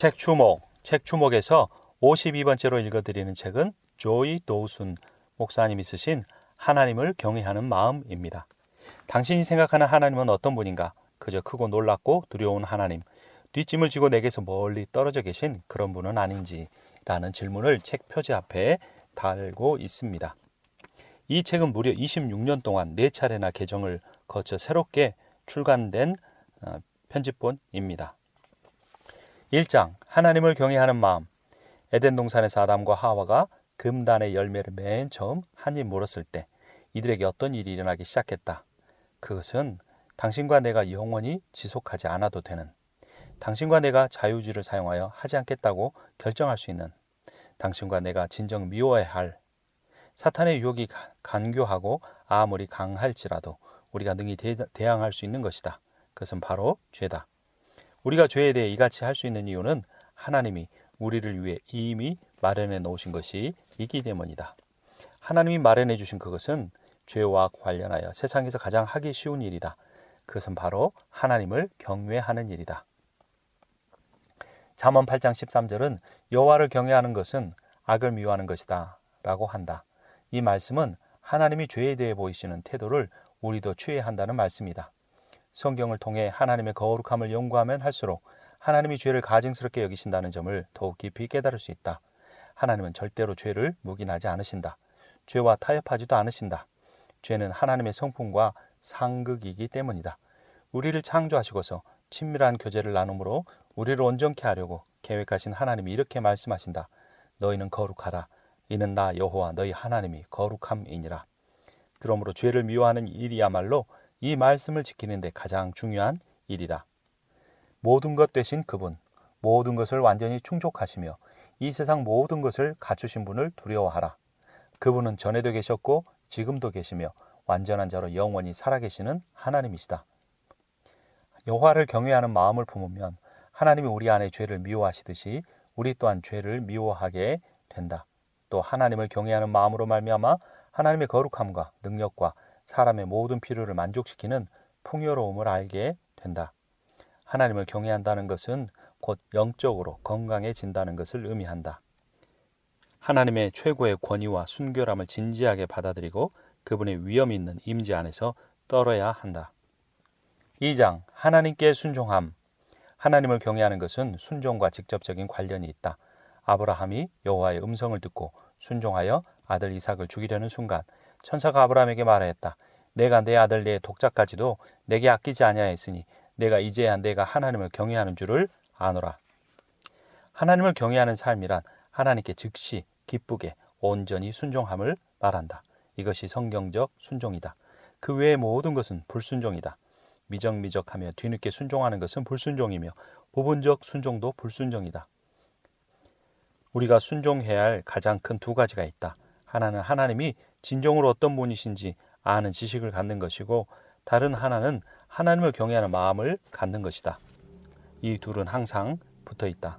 책 주목, 책 주목에서 52번째로 읽어드리는 책은 조이 도우순 목사님이 쓰신 하나님을 경외하는 마음입니다. 당신이 생각하는 하나님은 어떤 분인가? 그저 크고 놀랍고 두려운 하나님, 뒷짐을 지고 내게서 멀리 떨어져 계신 그런 분은 아닌지 라는 질문을 책 표지 앞에 달고 있습니다. 이 책은 무려 26년 동안 4차례나 개정을 거쳐 새롭게 출간된 편집본입니다. 1장 하나님을 경외하는 마음. 에덴 동산에서 아담과 하와가 금단의 열매를 맨 처음 한 입 물었을 때 이들에게 어떤 일이 일어나기 시작했다. 그것은 당신과 내가 영원히 지속하지 않아도 되는, 당신과 내가 자유주의를 사용하여 하지 않겠다고 결정할 수 있는, 당신과 내가 진정 미워해야 할, 사탄의 유혹이 간교하고 아무리 강할지라도 우리가 능히 대항할 수 있는 것이다. 그것은 바로 죄다. 우리가 죄에 대해 이같이 할 수 있는 이유는 하나님이 우리를 위해 이미 마련해 놓으신 것이 있기 때문이다. 하나님이 마련해 주신 그것은 죄와 관련하여 세상에서 가장 하기 쉬운 일이다. 그것은 바로 하나님을 경외하는 일이다. 잠언 8장 13절은 여호와를 경외하는 것은 악을 미워하는 것이다 라고 한다. 이 말씀은 하나님이 죄에 대해 보이시는 태도를 우리도 취해야 한다는 말씀이다. 성경을 통해 하나님의 거룩함을 연구하면 할수록 하나님이 죄를 가증스럽게 여기신다는 점을 더욱 깊이 깨달을 수 있다. 하나님은 절대로 죄를 묵인하지 않으신다. 죄와 타협하지도 않으신다. 죄는 하나님의 성품과 상극이기 때문이다. 우리를 창조하시고서 친밀한 교제를 나눔으로 우리를 온전케 하려고 계획하신 하나님이 이렇게 말씀하신다. 너희는 거룩하라. 이는 나 여호와 너희 하나님이 거룩함이니라. 그러므로 죄를 미워하는 일이야말로 이 말씀을 지키는 데 가장 중요한 일이다. 모든 것 되신 그분, 모든 것을 완전히 충족하시며 이 세상 모든 것을 갖추신 분을 두려워하라. 그분은 전에도 계셨고 지금도 계시며 완전한 자로 영원히 살아계시는 하나님이시다. 여호와를 경외하는 마음을 품으면 하나님이 우리 안에 죄를 미워하시듯이 우리 또한 죄를 미워하게 된다. 또 하나님을 경외하는 마음으로 말미암아 하나님의 거룩함과 능력과 사람의 모든 필요를 만족시키는 풍요로움을 알게 된다. 하나님을 경외한다는 것은 곧 영적으로 건강해진다는 것을 의미한다. 하나님의 최고의 권위와 순결함을 진지하게 받아들이고 그분의 위엄 있는 임재 안에서 떨어야 한다. 2장 하나님께 순종함. 하나님을 경외하는 것은 순종과 직접적인 관련이 있다. 아브라함이 여호와의 음성을 듣고 순종하여 아들 이삭을 죽이려는 순간 천사가 아브라함에게 말하였다. 내가 내 아들 내 독자까지도 내게 아끼지 아니하였으니 내가 이제야 내가 하나님을 경외하는 줄을 아노라. 하나님을 경외하는 삶이란 하나님께 즉시 기쁘게 온전히 순종함을 말한다. 이것이 성경적 순종이다. 그 외의 모든 것은 불순종이다. 미적미적하며 뒤늦게 순종하는 것은 불순종이며 부분적 순종도 불순종이다. 우리가 순종해야 할 가장 큰 두 가지가 있다. 하나는 하나님이 진정으로 어떤 분이신지 아는 지식을 갖는 것이고 다른 하나는 하나님을 경외하는 마음을 갖는 것이다. 이 둘은 항상 붙어 있다.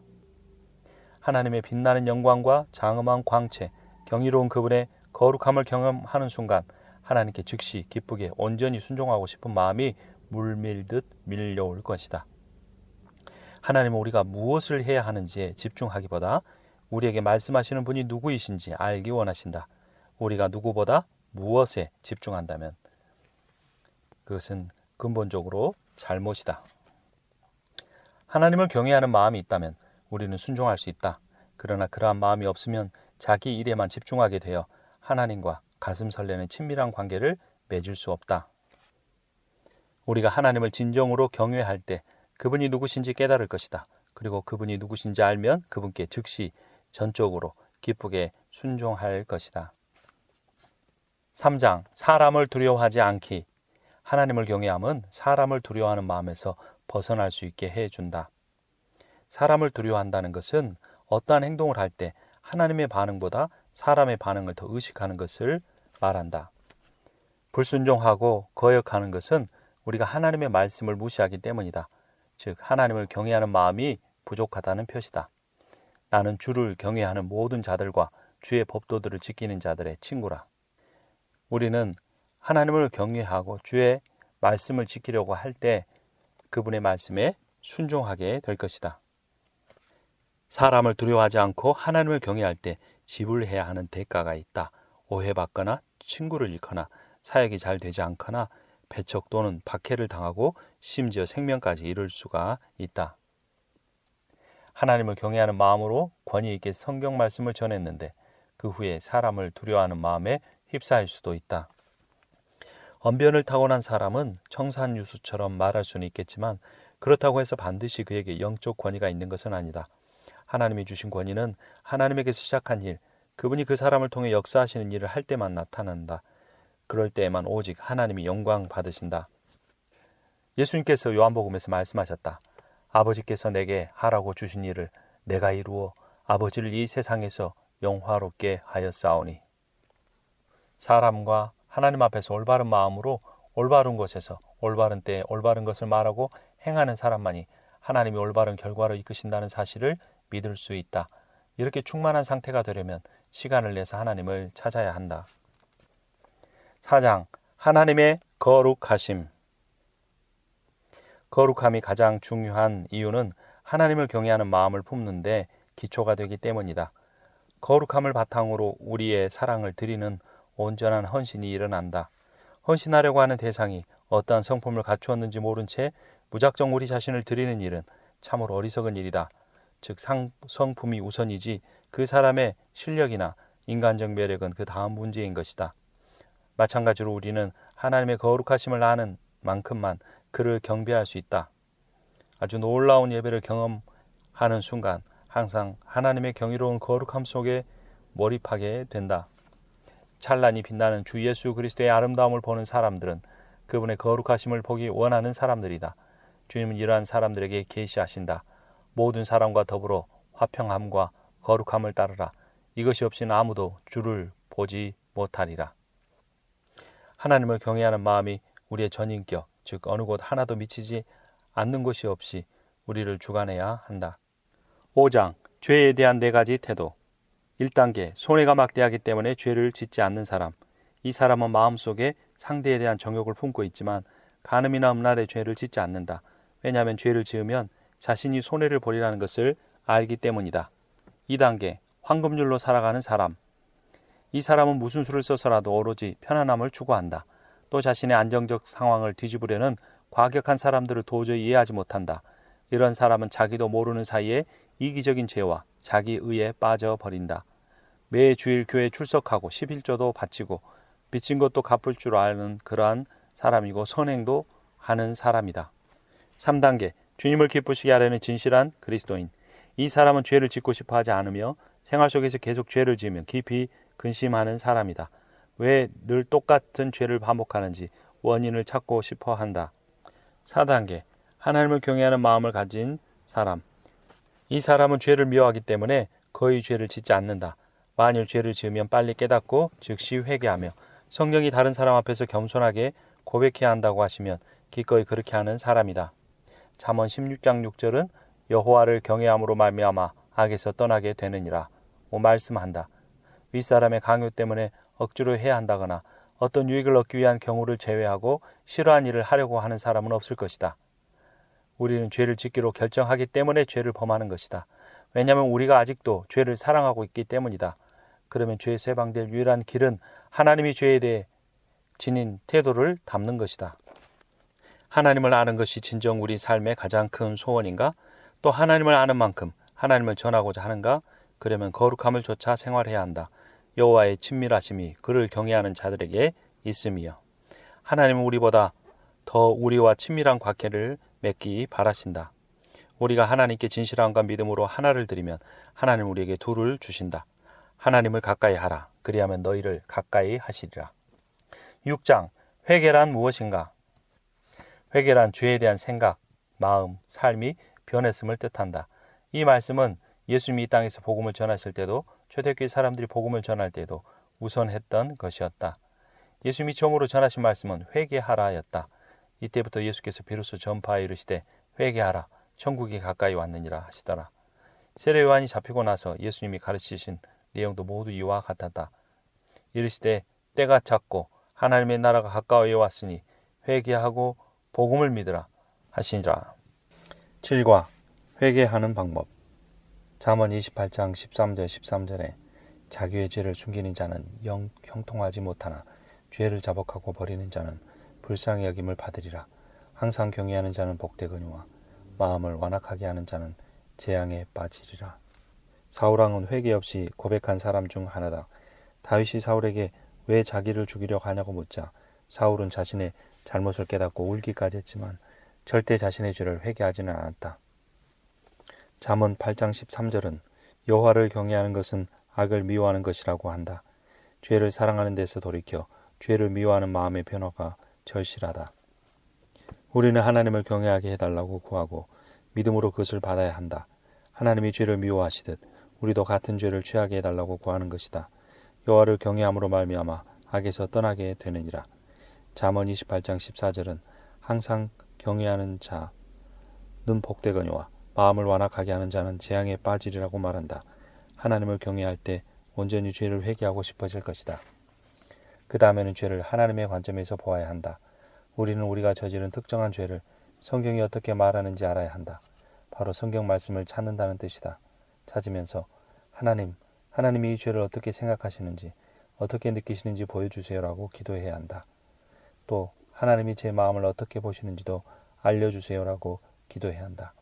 하나님의 빛나는 영광과 장엄한 광채, 경이로운 그분의 거룩함을 경험하는 순간 하나님께 즉시 기쁘게 온전히 순종하고 싶은 마음이 물밀듯 밀려올 것이다. 하나님은 우리가 무엇을 해야 하는지에 집중하기보다 우리에게 말씀하시는 분이 누구이신지 알기 원하신다. 우리가 누구보다 무엇에 집중한다면 그것은 근본적으로 잘못이다. 하나님을 경외하는 마음이 있다면 우리는 순종할 수 있다. 그러나 그러한 마음이 없으면 자기 일에만 집중하게 되어 하나님과 가슴 설레는 친밀한 관계를 맺을 수 없다. 우리가 하나님을 진정으로 경외할 때 그분이 누구신지 깨달을 것이다. 그리고 그분이 누구신지 알면 그분께 즉시 전적으로 기쁘게 순종할 것이다. 3장 사람을 두려워하지 않기. 하나님을 경외함은 사람을 두려워하는 마음에서 벗어날 수 있게 해준다. 사람을 두려워한다는 것은 어떠한 행동을 할 때 하나님의 반응보다 사람의 반응을 더 의식하는 것을 말한다. 불순종하고 거역하는 것은 우리가 하나님의 말씀을 무시하기 때문이다. 즉 하나님을 경외하는 마음이 부족하다는 표시다. 나는 주를 경외하는 모든 자들과 주의 법도들을 지키는 자들의 친구라. 우리는 하나님을 경외하고 주의 말씀을 지키려고 할 때 그분의 말씀에 순종하게 될 것이다. 사람을 두려워하지 않고 하나님을 경외할 때 지불해야 하는 대가가 있다. 오해받거나 친구를 잃거나 사역이 잘 되지 않거나 배척 또는 박해를 당하고 심지어 생명까지 잃을 수가 있다. 하나님을 경외하는 마음으로 권위 있게 성경 말씀을 전했는데 그 후에 사람을 두려워하는 마음에 휩싸일 수도 있다. 언변을 타고난 사람은 청산유수처럼 말할 수는 있겠지만 그렇다고 해서 반드시 그에게 영적 권위가 있는 것은 아니다. 하나님이 주신 권위는 하나님에게서 시작한 일, 그분이 그 사람을 통해 역사하시는 일을 할 때만 나타난다. 그럴 때에만 오직 하나님이 영광 받으신다. 예수님께서 요한복음에서 말씀하셨다. 아버지께서 내게 하라고 주신 일을 내가 이루어 아버지를 이 세상에서 영화롭게 하였사오니. 사람과 하나님 앞에서 올바른 마음으로 올바른 곳에서 올바른 때에 올바른 것을 말하고 행하는 사람만이 하나님이 올바른 결과를 이끄신다는 사실을 믿을 수 있다. 이렇게 충만한 상태가 되려면 시간을 내서 하나님을 찾아야 한다. 4장 하나님의 거룩하심. 거룩함이 가장 중요한 이유는 하나님을 경외하는 마음을 품는데 기초가 되기 때문이다. 거룩함을 바탕으로 우리의 사랑을 드리는 온전한 헌신이 일어난다. 헌신하려고 하는 대상이 어떠한 성품을 갖추었는지 모른 채 무작정 우리 자신을 드리는 일은 참으로 어리석은 일이다. 즉 성품이 우선이지 그 사람의 실력이나 인간적 매력은 그 다음 문제인 것이다. 마찬가지로 우리는 하나님의 거룩하심을 아는 만큼만 그를 경배할 수 있다. 아주 놀라운 예배를 경험하는 순간 항상 하나님의 경이로운 거룩함 속에 몰입하게 된다. 찬란히 빛나는 주 예수 그리스도의 아름다움을 보는 사람들은 그분의 거룩하심을 보기 원하는 사람들이다. 주님은 이러한 사람들에게 계시하신다. 모든 사람과 더불어 화평함과 거룩함을 따르라. 이것이 없이는 아무도 주를 보지 못하리라. 하나님을 경외하는 마음이 우리의 전인격, 즉 어느 곳 하나도 미치지 않는 곳이 없이 우리를 주관해야 한다. 5장 죄에 대한 4가지 태도. 1단계 손해가 막대하기 때문에 죄를 짓지 않는 사람. 이 사람은 마음속에 상대에 대한 정욕을 품고 있지만 간음이나 음란의 죄를 짓지 않는다. 왜냐하면 죄를 지으면 자신이 손해를 보리라는 것을 알기 때문이다. 2단계 황금률로 살아가는 사람. 이 사람은 무슨 수를 써서라도 오로지 편안함을 추구한다. 또 자신의 안정적 상황을 뒤집으려는 과격한 사람들을 도저히 이해하지 못한다. 이런 사람은 자기도 모르는 사이에 이기적인 죄와 자기 의에 빠져버린다. 매 주일 교회에 출석하고 11조도 바치고 빚진 것도 갚을 줄 아는 그러한 사람이고 선행도 하는 사람이다. 3단계 주님을 기쁘시게 하려는 진실한 그리스도인. 이 사람은 죄를 짓고 싶어 하지 않으며 생활 속에서 계속 죄를 지으면 깊이 근심하는 사람이다. 왜 늘 똑같은 죄를 반복하는지 원인을 찾고 싶어 한다. 4단계 하나님을 경외하는 마음을 가진 사람. 이 사람은 죄를 미워하기 때문에 거의 죄를 짓지 않는다. 만일 죄를 지으면 빨리 깨닫고 즉시 회개하며 성령이 다른 사람 앞에서 겸손하게 고백해야 한다고 하시면 기꺼이 그렇게 하는 사람이다. 잠언 16장 6절은 여호와를 경외함으로 말미암아 악에서 떠나게 되느니라 말씀한다. 윗사람의 강요 때문에 억지로 해야 한다거나 어떤 유익을 얻기 위한 경우를 제외하고 싫어한 일을 하려고 하는 사람은 없을 것이다. 우리는 죄를 짓기로 결정하기 때문에 죄를 범하는 것이다. 왜냐하면 우리가 아직도 죄를 사랑하고 있기 때문이다. 그러면 죄에서 해방될 유일한 길은 하나님이 죄에 대해 지닌 태도를 담는 것이다. 하나님을 아는 것이 진정 우리 삶의 가장 큰 소원인가? 또 하나님을 아는 만큼 하나님을 전하고자 하는가? 그러면 거룩함을 좇아 생활해야 한다. 여호와의 친밀하심이 그를 경외하는 자들에게 있음이요. 하나님은 우리보다 더 우리와 친밀한 관계를 맺기 바라신다. 우리가 하나님께 진실함과 믿음으로 하나를 드리면 하나님 우리에게 둘을 주신다. 하나님을 가까이 하라. 그리하면 너희를 가까이 하시리라. 6장 회개란 무엇인가? 회개란 죄에 대한 생각, 마음, 삶이 변했음을 뜻한다. 이 말씀은 예수님이 이 땅에서 복음을 전하실 때도 초대교회 사람들이 복음을 전할 때도 우선했던 것이었다. 예수님이 처음으로 전하신 말씀은 회개하라였다. 이때부터 예수께서 비로소 전파에 이르시되 회개하라 천국이 가까이 왔느니라 하시더라. 세례 요한이 잡히고 나서 예수님이 가르치신 내용도 모두 이와 같았다. 이르시되 때가 찼고 하나님의 나라가 가까이 왔으니 회개하고 복음을 믿으라 하시니라. 7과 회개하는 방법. 잠언 28장 13절 13절에 자기의 죄를 숨기는 자는 형통하지 못하나 죄를 자복하고 버리는 자는 불쌍히 여김을 받으리라. 항상 경외하는 자는 복되거니와 마음을 완악하게 하는 자는 재앙에 빠지리라. 사울왕은 회개 없이 고백한 사람 중 하나다. 다윗이 사울에게 왜 자기를 죽이려고 하냐고 묻자 사울은 자신의 잘못을 깨닫고 울기까지 했지만 절대 자신의 죄를 회개하지는 않았다. 잠언 8장 13절은 여호와를 경외하는 것은 악을 미워하는 것이라고 한다. 죄를 사랑하는 데서 돌이켜 죄를 미워하는 마음의 변화가 절실하다. 우리는 하나님을 경외하게 해달라고 구하고 믿음으로 그것을 받아야 한다. 하나님이 죄를 미워하시듯 우리도 같은 죄를 취하게 해달라고 구하는 것이다. 여호와를 경외함으로 말미암아 악에서 떠나게 되느니라. 잠언 28장 14절은 항상 경외하는 자는 복되거니와 마음을 완악하게 하는 자는 재앙에 빠지리라고 말한다. 하나님을 경외할 때 온전히 죄를 회개하고 싶어질 것이다. 그 다음에는 죄를 하나님의 관점에서 보아야 한다. 우리는 우리가 저지른 특정한 죄를 성경이 어떻게 말하는지 알아야 한다. 바로 성경 말씀을 찾는다는 뜻이다. 찾으면서 하나님이 이 죄를 어떻게 생각하시는지, 어떻게 느끼시는지 보여주세요라고 기도해야 한다. 또 하나님이 제 마음을 어떻게 보시는지도 알려주세요라고 기도해야 한다.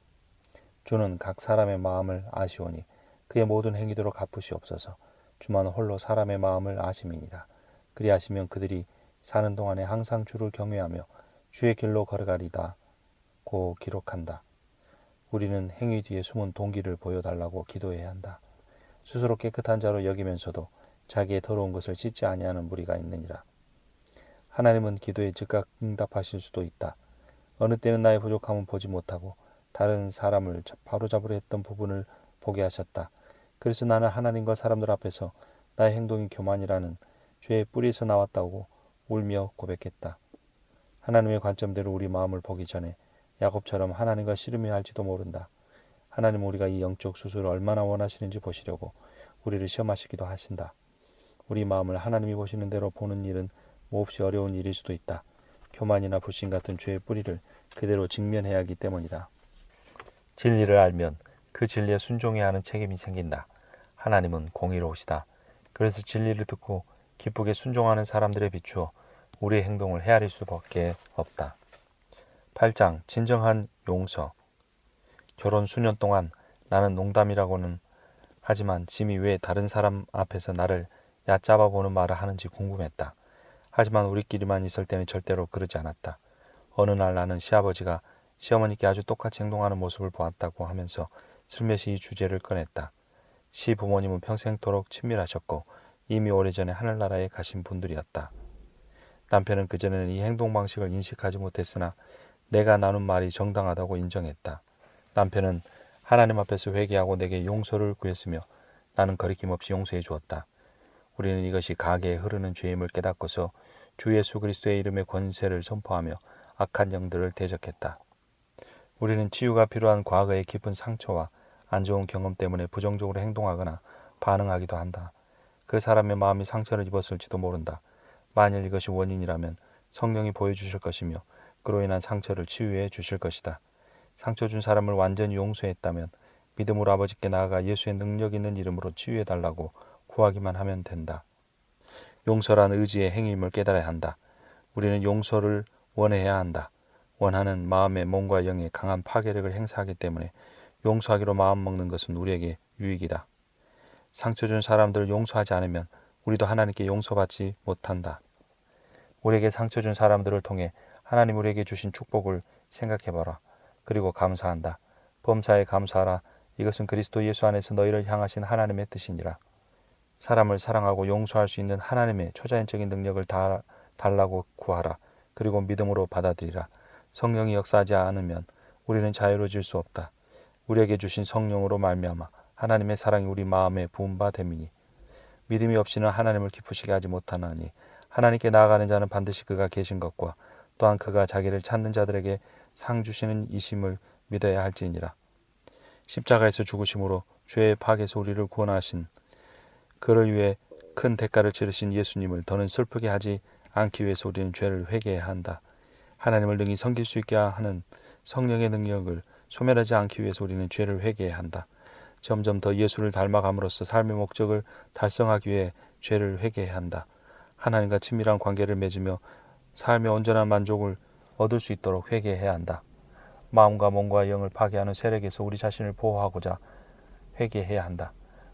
주는 각 사람의 마음을 아시오니 그의 모든 행위대로 갚으시옵소서. 주만 홀로 사람의 마음을 아심이니라. 그리하시면 그들이 사는 동안에 항상 주를 경외하며 주의 길로 걸어가리다고 기록한다. 우리는 행위 뒤에 숨은 동기를 보여달라고 기도해야 한다. 스스로 깨끗한 자로 여기면서도 자기의 더러운 것을 씻지 아니하는 무리가 있느니라. 하나님은 기도에 즉각 응답하실 수도 있다. 어느 때는 나의 부족함은 보지 못하고 다른 사람을 바로잡으려 했던 부분을 보게 하셨다. 그래서 나는 하나님과 사람들 앞에서 나의 행동이 교만이라는 죄의 뿌리에서 나왔다고 울며 고백했다. 하나님의 관점대로 우리 마음을 보기 전에 야곱처럼 하나님과 씨름해야 할지도 모른다. 하나님은 우리가 이 영적 수술을 얼마나 원하시는지 보시려고 우리를 시험하시기도 하신다. 우리 마음을 하나님이 보시는 대로 보는 일은 몹시 어려운 일일 수도 있다. 교만이나 불신 같은 죄의 뿌리를 그대로 직면해야 하기 때문이다. 진리를 알면 그 진리에 순종해야 하는 책임이 생긴다. 하나님은 공의로우시다. 그래서 진리를 듣고 기쁘게 순종하는 사람들에 비추어 우리의 행동을 헤아릴 수밖에 없다. 8장 진정한 용서. 결혼 수년 동안 나는 농담이라고는 하지만 짐이 왜 다른 사람 앞에서 나를 얕잡아 보는 말을 하는지 궁금했다. 하지만 우리끼리만 있을 때는 절대로 그러지 않았다. 어느 날 나는 시아버지가 시어머니께 아주 똑같이 행동하는 모습을 보았다고 하면서 슬며시 이 주제를 꺼냈다. 시부모님은 평생토록 친밀하셨고 이미 오래전에 하늘나라에 가신 분들이었다. 남편은 그전에는 이 행동 방식을 인식하지 못했으나 내가 나눈 말이 정당하다고 인정했다. 남편은 하나님 앞에서 회개하고 내게 용서를 구했으며 나는 거리낌 없이 용서해 주었다. 우리는 이것이 가게에 흐르는 죄임을 깨닫고서 주 예수 그리스도의 이름의 권세를 선포하며 악한 영들을 대적했다. 우리는 치유가 필요한 과거의 깊은 상처와 안 좋은 경험 때문에 부정적으로 행동하거나 반응하기도 한다. 그 사람의 마음이 상처를 입었을지도 모른다. 만일 이것이 원인이라면 성령이 보여주실 것이며 그로 인한 상처를 치유해 주실 것이다. 상처 준 사람을 완전히 용서했다면 믿음으로 아버지께 나아가 예수의 능력 있는 이름으로 치유해달라고 구하기만 하면 된다. 용서란 의지의 행위임을 깨달아야 한다. 우리는 용서를 원해야 한다. 원하는 마음의 몸과 영의 강한 파괴력을 행사하기 때문에 용서하기로 마음먹는 것은 우리에게 유익이다. 상처 준 사람들을 용서하지 않으면 우리도 하나님께 용서받지 못한다. 우리에게 상처 준 사람들을 통해 하나님 우리에게 주신 축복을 생각해봐라. 그리고 감사한다. 범사에 감사하라. 이것은 그리스도 예수 안에서 너희를 향하신 하나님의 뜻이니라. 사람을 사랑하고 용서할 수 있는 하나님의 초자연적인 능력을 달라고 구하라. 그리고 믿음으로 받아들이라. 성령이 역사하지 않으면 우리는 자유로워질 수 없다. 우리에게 주신 성령으로 말미암아 하나님의 사랑이 우리 마음에 부은 바 됨이니 믿음이 없이는 하나님을 기쁘시게 하지 못하나니 하나님께 나아가는 자는 반드시 그가 계신 것과 또한 그가 자기를 찾는 자들에게 상 주시는 이심을 믿어야 할지니라. 십자가에서 죽으심으로 죄의 파괴에서 우리를 구원하신 그를 위해 큰 대가를 치르신 예수님을 더는 슬프게 하지 않기 위해서 우리는 죄를 회개해야 한다. 하나님을 능히 섬길 수 있게 하는 성령의 능력을 소멸하지 않기 위해서 우리는 죄를 회개해야 한다. 점점 더 예수를 닮아감으로써 삶의 목적을 달성하기 위해 죄를 회개해야 한다. 하나님과 친밀한 관계를 맺으며 삶의 온전한 만족을 얻을 수 있도록 회개해야 한다. 마음과 몸과 영을 파괴하는 세력에서 우리 자신을 보호하고자 회개해야 한다.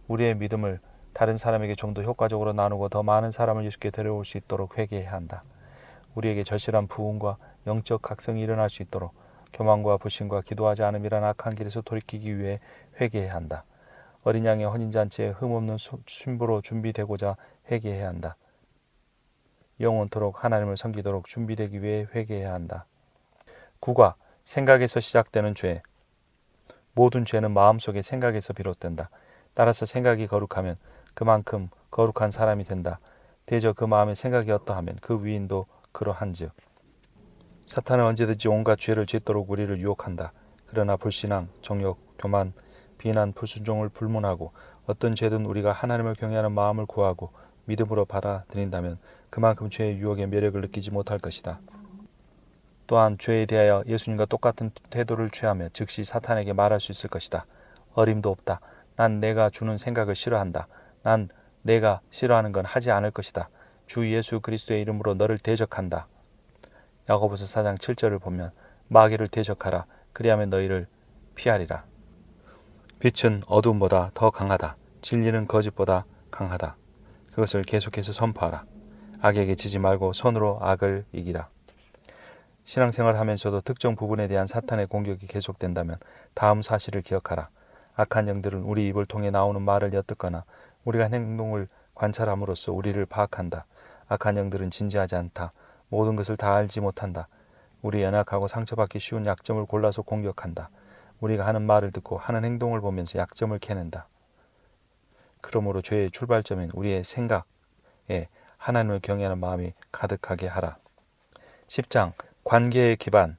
우리의 믿음을 다른 사람에게 좀 더 효과적으로 나누고 더 많은 사람을 예수께 데려올 수 있도록 회개해야 한다. 우리에게 절실한 부흥과 영적 각성이 일어날 수 있도록 교만과 불신과 기도하지 않음이라는 악한 길에서 돌이키기 위해 회개해야 한다. 어린 양의 혼인잔치에 흠없는 신부로 준비되고자 회개해야 한다. 영원토록 하나님을 섬기도록 준비되기 위해 회개해야 한다. 9가 생각에서 시작되는 죄. 모든 죄는 마음속의 생각에서 비롯된다. 따라서 생각이 거룩하면 그만큼 거룩한 사람이 된다. 대저 그 마음의 생각이 어떠하면 그 위인도 그러한즉. 사탄은 언제든지 온갖 죄를 짓도록 우리를 유혹한다. 그러나 불신앙, 정욕, 교만, 비난, 불순종을 불문하고 어떤 죄든 우리가 하나님을 경외하는 마음을 구하고 믿음으로 받아들인다면 그만큼 죄의 유혹의 매력을 느끼지 못할 것이다. 또한 죄에 대하여 예수님과 똑같은 태도를 취하며 즉시 사탄에게 말할 수 있을 것이다. 어림도 없다. 난 내가 주는 생각을 싫어한다. 난 내가 싫어하는 건 하지 않을 것이다. 주 예수 그리스도의 이름으로 너를 대적한다. 야고보서 4장 7절을 보면 마귀를 대적하라. 그리하면 너희를 피하리라. 빛은 어두움보다 더 강하다. 진리는 거짓보다 강하다. 그것을 계속해서 선포하라. 악에게 지지 말고 손으로 악을 이기라. 신앙생활을 하면서도 특정 부분에 대한 사탄의 공격이 계속된다면 다음 사실을 기억하라. 악한 영들은 우리 입을 통해 나오는 말을 엿듣거나 우리가 행동을 관찰함으로써 우리를 파악한다. 악한 영들은 진지하지 않다. 모든 것을 다 알지 못한다. 우리 연약하고 상처받기 쉬운 약점을 골라서 공격한다. 우리가 하는 말을 듣고 하는 행동을 보면서 약점을 캐낸다. 그러므로 죄의 출발점인 우리의 생각에 하나님을 경외하는 마음이 가득하게 하라. 10장 관계의 기반.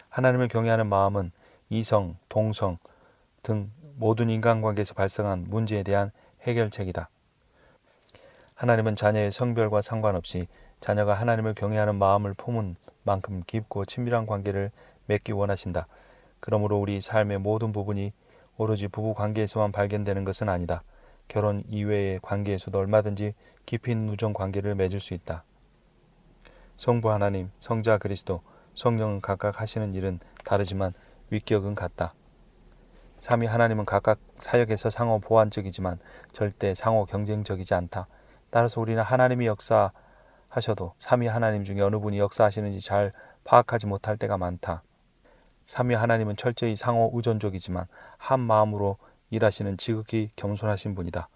하나님을 경외하는 마음은 이성, 동성 등 모든 인간관계에서 발생한 문제에 대한 해결책이다. 하나님은 자녀의 성별과 상관없이 자녀가 하나님을 경외하는 마음을 품은 만큼 깊고 친밀한 관계를 맺기 원하신다. 그러므로 우리 삶의 모든 부분이 오로지 부부 관계에서만 발견되는 것은 아니다. 결혼 이외의 관계에서도 얼마든지 깊이 있는 우정 관계를 맺을 수 있다. 성부 하나님, 성자 그리스도, 성령은 각각 하시는 일은 다르지만 윗격은 같다. 삼위 하나님은 각각 사역에서 상호 보완적이지만 절대 상호 경쟁적이지 않다. 따라서 우리는 하나님이 역사하셔도 삼위 하나님 중에 어느 분이 역사하시는지 잘 파악하지 못할 때가 많다. 삼위 하나님은 철저히 상호 의존적이지만 한 마음으로 일하시는 지극히 겸손하신 분이다.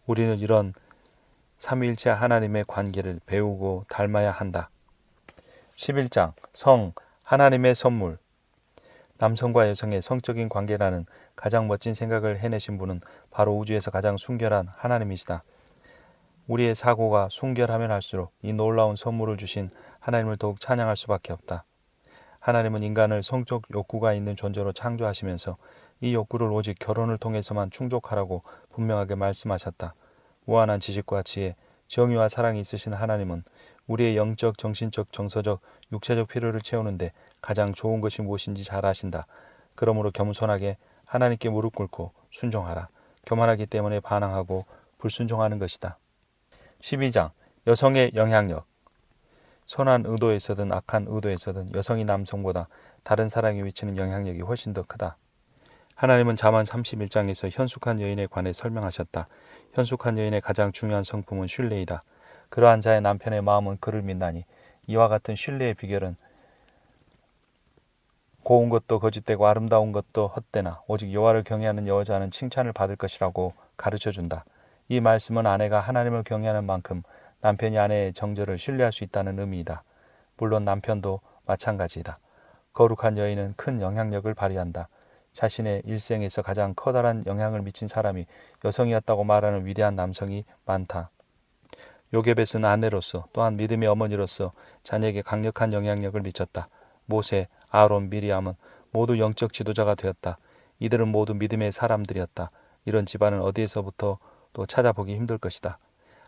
우리는 이런 삼위일체 하나님의 관계를 배우고 닮아야 한다. 11장 성, 하나님의 선물. 남성과 여성의 성적인 관계라는 가장 멋진 생각을 해내신 분은 바로 우주에서 가장 순결한 하나님이시다. 우리의 사고가 순결하면 할수록 이 놀라운 선물을 주신 하나님을 더욱 찬양할 수밖에 없다. 하나님은 인간을 성적 욕구가 있는 존재로 창조하시면서 이 욕구를 오직 결혼을 통해서만 충족하라고 분명하게 말씀하셨다. 무한한 지식과 지혜, 정의와 사랑이 있으신 하나님은 우리의 영적, 정신적, 정서적, 육체적 필요를 채우는데 가장 좋은 것이 무엇인지 잘 아신다. 그러므로 겸손하게 하나님께 무릎 꿇고 순종하라. 교만하기 때문에 반항하고 불순종하는 것이다. 12장 여성의 영향력. 선한 의도에서든 악한 의도에서든 여성이 남성보다 다른 사람에게 미치는 영향력이 훨씬 더 크다. 하나님은 잠언 31장에서 현숙한 여인에 관해 설명하셨다. 현숙한 여인의 가장 중요한 성품은 신뢰이다. 그러한 자의 남편의 마음은 그를 믿나니 이와 같은 신뢰의 비결은 고운 것도 거짓되고 아름다운 것도 헛되나 오직 여호와를 경외하는 여자는 칭찬을 받을 것이라고 가르쳐준다. 이 말씀은 아내가 하나님을 경외하는 만큼 남편이 아내의 정절을 신뢰할 수 있다는 의미이다. 물론 남편도 마찬가지이다. 거룩한 여인은 큰 영향력을 발휘한다. 자신의 일생에서 가장 커다란 영향을 미친 사람이 여성이었다고 말하는 위대한 남성이 많다. 요게벳은 아내로서 또한 믿음의 어머니로서 자녀에게 강력한 영향력을 미쳤다. 모세, 아론, 미리암은 모두 영적 지도자가 되었다. 이들은 모두 믿음의 사람들이었다. 이런 집안은 어디에서부터 또 찾아보기 힘들 것이다.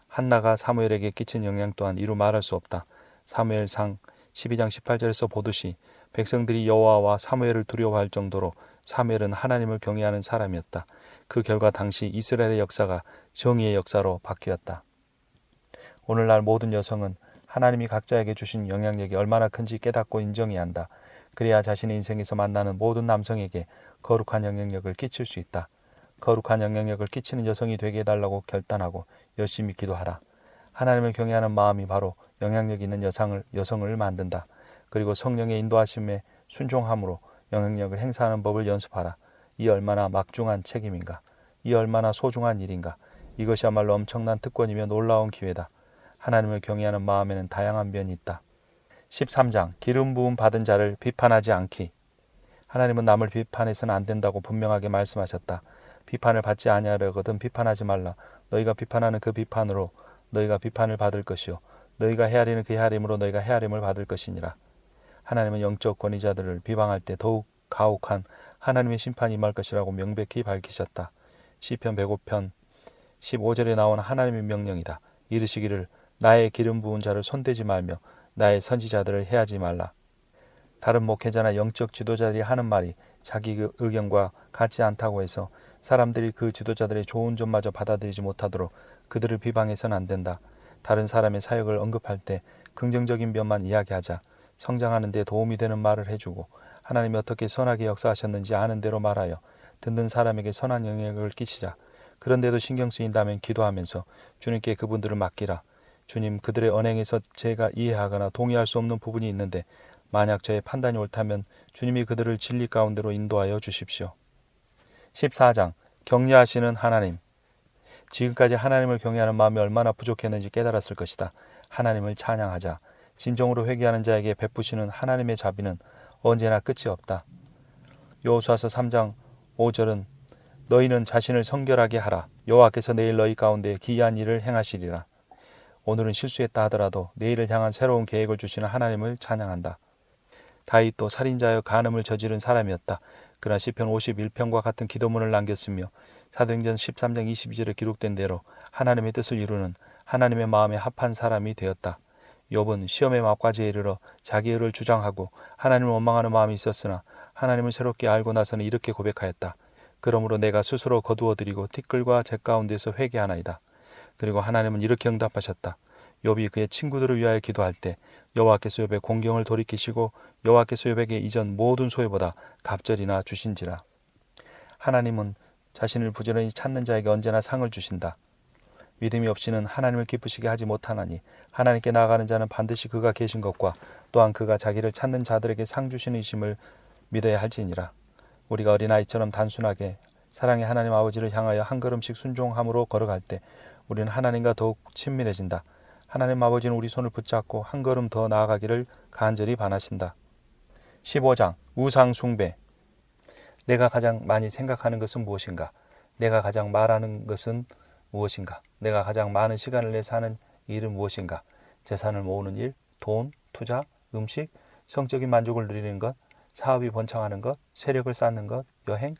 한나가 사무엘에게 끼친 영향 또한 이루 말할 수 없다. 사무엘상 12장 18절에서 보듯이 백성들이 여호와와 사무엘을 두려워할 정도로 사무엘은 하나님을 경외하는 사람이었다. 그 결과 당시 이스라엘의 역사가 정의의 역사로 바뀌었다. 오늘날 모든 여성은 하나님이 각자에게 주신 영향력이 얼마나 큰지 깨닫고 인정해야 한다. 그래야 자신의 인생에서 만나는 모든 남성에게 거룩한 영향력을 끼칠 수 있다. 거룩한 영향력을 끼치는 여성이 되게 해달라고 결단하고 열심히 기도하라. 하나님을 경외하는 마음이 바로 영향력 있는 여성을 만든다. 그리고 성령의 인도하심에 순종함으로 영향력을 행사하는 법을 연습하라. 이 얼마나 막중한 책임인가. 이 얼마나 소중한 일인가. 이것이야말로 엄청난 특권이며 놀라운 기회다. 하나님을 경외하는 마음에는 다양한 면이 있다. 13장 기름 부음 받은 자를 비판하지 않기. 하나님은 남을 비판해서는 안 된다고 분명하게 말씀하셨다. 비판을 받지 아니하려거든 비판하지 말라. 너희가 비판하는 그 비판으로 너희가 비판을 받을 것이요 너희가 헤아리는 그 헤아림으로 너희가 헤아림을 받을 것이니라. 하나님은 영적 권위자들을 비방할 때 더욱 가혹한 하나님의 심판이 임할 것이라고 명백히 밝히셨다. 시편 105편 15절에 나온 하나님의 명령이다. 이르시기를 나의 기름 부은 자를 손대지 말며 나의 선지자들을 해하지 말라. 다른 목회자나 영적 지도자들이 하는 말이 자기 의견과 같지 않다고 해서 사람들이 그 지도자들의 좋은 점마저 받아들이지 못하도록 그들을 비방해서는 안 된다. 다른 사람의 사역을 언급할 때 긍정적인 면만 이야기하자. 성장하는 데 도움이 되는 말을 해주고 하나님이 어떻게 선하게 역사하셨는지 아는 대로 말하여 듣는 사람에게 선한 영향력을 끼치자. 그런데도 신경 쓰인다면 기도하면서 주님께 그분들을 맡기라. 주님, 그들의 언행에서 제가 이해하거나 동의할 수 없는 부분이 있는데 만약 저의 판단이 옳다면 주님이 그들을 진리 가운데로 인도하여 주십시오. 14장 격려하시는 하나님. 지금까지 하나님을 경외하는 마음이 얼마나 부족했는지 깨달았을 것이다. 하나님을 찬양하자. 진정으로 회개하는 자에게 베푸시는 하나님의 자비는 언제나 끝이 없다. 여호수아서 3장 5절은 너희는 자신을 성결하게 하라. 여호와께서 내일 너희 가운데 기이한 일을 행하시리라. 오늘은 실수했다 하더라도 내일을 향한 새로운 계획을 주시는 하나님을 찬양한다. 다윗도 살인자여 간음을 저지른 사람이었다. 그러나 시편 51편과 같은 기도문을 남겼으며 사도행전 13장 22절에 기록된 대로 하나님의 뜻을 이루는 하나님의 마음에 합한 사람이 되었다. 욥은 시험의 막바지에 이르러 자기 의를 주장하고 하나님을 원망하는 마음이 있었으나 하나님을 새롭게 알고 나서는 이렇게 고백하였다. 그러므로 내가 스스로 거두어드리고 티끌과 재 가운데서 회개하나이다. 그리고 하나님은 이렇게 응답하셨다. 욥이 그의 친구들을 위하여 기도할 때 여호와께서 욥의 공경을 돌이키시고 여호와께서 욥에게 이전 모든 소유보다 갑절이나 주신지라. 하나님은 자신을 부지런히 찾는 자에게 언제나 상을 주신다. 믿음이 없이는 하나님을 기쁘시게 하지 못하나니 하나님께 나아가는 자는 반드시 그가 계신 것과 또한 그가 자기를 찾는 자들에게 상 주시는 이심을 믿어야 할지니라. 우리가 어린아이처럼 단순하게 사랑의 하나님 아버지를 향하여 한 걸음씩 순종함으로 걸어갈 때 우리는 하나님과 더욱 친밀해진다. 하나님 아버지는 우리 손을 붙잡고 한 걸음 더 나아가기를 간절히 바라신다. 15장 우상 숭배. 내가 가장 많이 생각하는 것은 무엇인가? 내가 가장 말하는 것은 무엇인가? 내가 가장 많은 시간을 내서 하는 일은 무엇인가? 재산을 모으는 일, 돈, 투자, 음식, 성적인 만족을 누리는 것, 사업이 번창하는 것, 세력을 쌓는 것, 여행,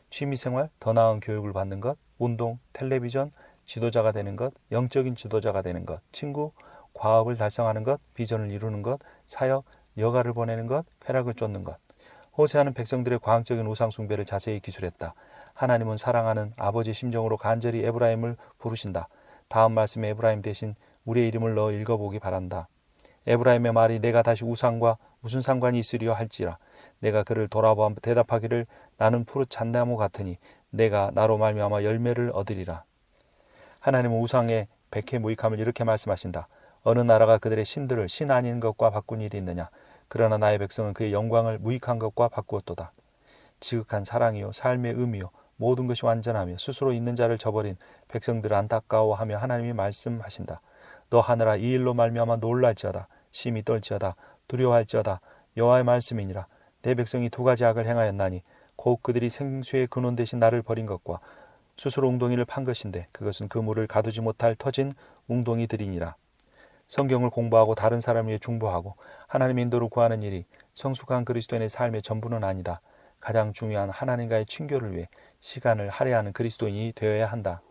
취미생활, 더 나은 교육을 받는 것, 운동, 텔레비전, 지도자가 되는 것, 영적인 지도자가 되는 것, 친구, 과업을 달성하는 것, 비전을 이루는 것, 사역, 여가를 보내는 것, 쾌락을 쫓는 것. 호세아는 백성들의 과학적인 우상 숭배를 자세히 기술했다. 하나님은 사랑하는 아버지 심정으로 간절히 에브라임을 부르신다. 다음 말씀에 에브라임 대신 우리의 이름을 넣어 읽어보기 바란다. 에브라임의 말이 내가 다시 우상과 무슨 상관이 있으리요 할지라. 내가 그를 돌아보아 대답하기를 나는 푸릇 잣나무 같으니 내가 나로 말미암아 열매를 얻으리라. 하나님은 우상의 백해무익함을 이렇게 말씀하신다. 어느 나라가 그들의 신들을 신 아닌 것과 바꾼 일이 있느냐. 그러나 나의 백성은 그의 영광을 무익한 것과 바꾸었도다. 지극한 사랑이요 삶의 의미요 모든 것이 완전하며 스스로 있는 자를 저버린 백성들을 안타까워하며 하나님이 말씀하신다. 너 하늘아 이 일로 말미암아 놀랄지어다. 심히 떨지어다. 두려워할지어다. 여호와의 말씀이니라. 내 백성이 두 가지 악을 행하였나니 곧 그들이 생수의 근원 대신 나를 버린 것과 스스로 웅덩이를 판 것인데 그것은 그 물을 가두지 못할 터진 웅덩이들이니라. 성경을 공부하고 다른 사람을 위해 중보하고 하나님의 인도를 구하는 일이 성숙한 그리스도인의 삶의 전부는 아니다. 가장 중요한 하나님과의 친교를 위해 시간을 할애하는 그리스도인이 되어야 한다.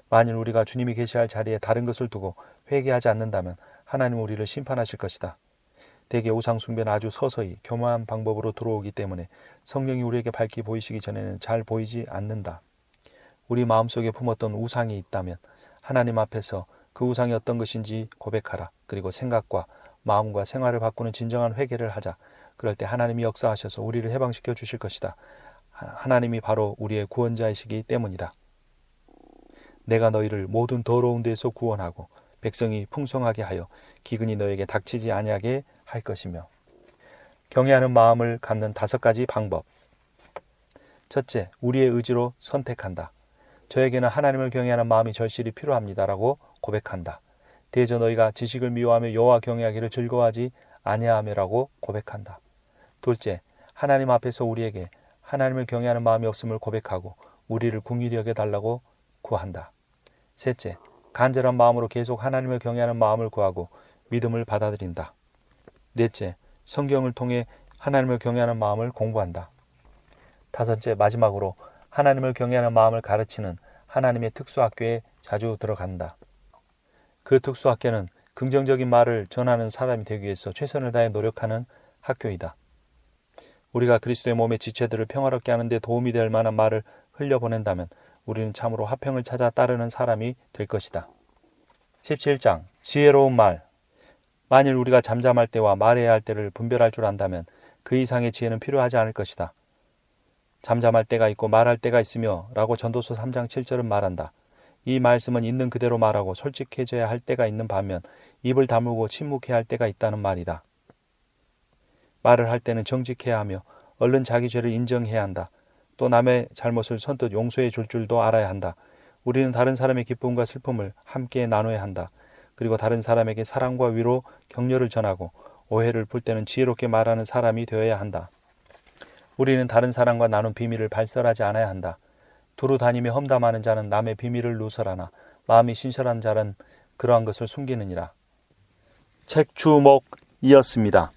만일 우리가 주님이 계셔야 할 자리에 다른 것을 두고 회개하지 않는다면 하나님은 우리를 심판하실 것이다. 대개 우상 숭배는 아주 서서히 교묘한 방법으로 들어오기 때문에 성령이 우리에게 밝히 보이시기 전에는 잘 보이지 않는다. 우리 마음속에 품었던 우상이 있다면 하나님 앞에서 그 우상이 어떤 것인지 고백하라. 그리고 생각과 마음과 생활을 바꾸는 진정한 회개를 하자. 그럴 때 하나님이 역사하셔서 우리를 해방시켜 주실 것이다. 하나님이 바로 우리의 구원자이시기 때문이다. 내가 너희를 모든 더러운 데서 구원하고 백성이 풍성하게 하여 기근이 너에게 닥치지 아니하게 할 것이며. 경외하는 마음을 갖는 5가지 방법. 첫째, 우리의 의지로 선택한다. 저에게는 하나님을 경외하는 마음이 절실히 필요합니다라고 고백한다. 대저 너희가 지식을 미워하며 여호와 경외하기를 즐거워하지 아니하며라고 고백한다. 둘째, 하나님 앞에서 우리에게 하나님을 경외하는 마음이 없음을 고백하고 우리를 긍휼히 여겨달라고 구한다. 셋째, 간절한 마음으로 계속 하나님을 경외하는 마음을 구하고 믿음을 받아들인다. 넷째, 성경을 통해 하나님을 경외하는 마음을 공부한다. 다섯째, 마지막으로 하나님을 경외하는 마음을 가르치는 하나님의 특수학교에 자주 들어간다. 그 특수학교는 긍정적인 말을 전하는 사람이 되기 위해서 최선을 다해 노력하는 학교이다. 우리가 그리스도의 몸의 지체들을 평화롭게 하는 데 도움이 될 만한 말을 흘려보낸다면 우리는 참으로 화평을 찾아 따르는 사람이 될 것이다. 17장 지혜로운 말. 만일 우리가 잠잠할 때와 말해야 할 때를 분별할 줄 안다면 그 이상의 지혜는 필요하지 않을 것이다. 잠잠할 때가 있고 말할 때가 있으며 라고 전도서 3장 7절은 말한다. 이 말씀은 있는 그대로 말하고 솔직해져야 할 때가 있는 반면 입을 다물고 침묵해야 할 때가 있다는 말이다. 말을 할 때는 정직해야 하며 얼른 자기 죄를 인정해야 한다. 또 남의 잘못을 선뜻 용서해 줄 줄도 알아야 한다. 우리는 다른 사람의 기쁨과 슬픔을 함께 나눠야 한다. 그리고 다른 사람에게 사랑과 위로, 격려를 전하고 오해를 풀 때는 지혜롭게 말하는 사람이 되어야 한다. 우리는 다른 사람과 나눈 비밀을 발설하지 않아야 한다. 두루 다니며 험담하는 자는 남의 비밀을 누설하나 마음이 신실한 자는 그러한 것을 숨기느니라. 책 주목이었습니다.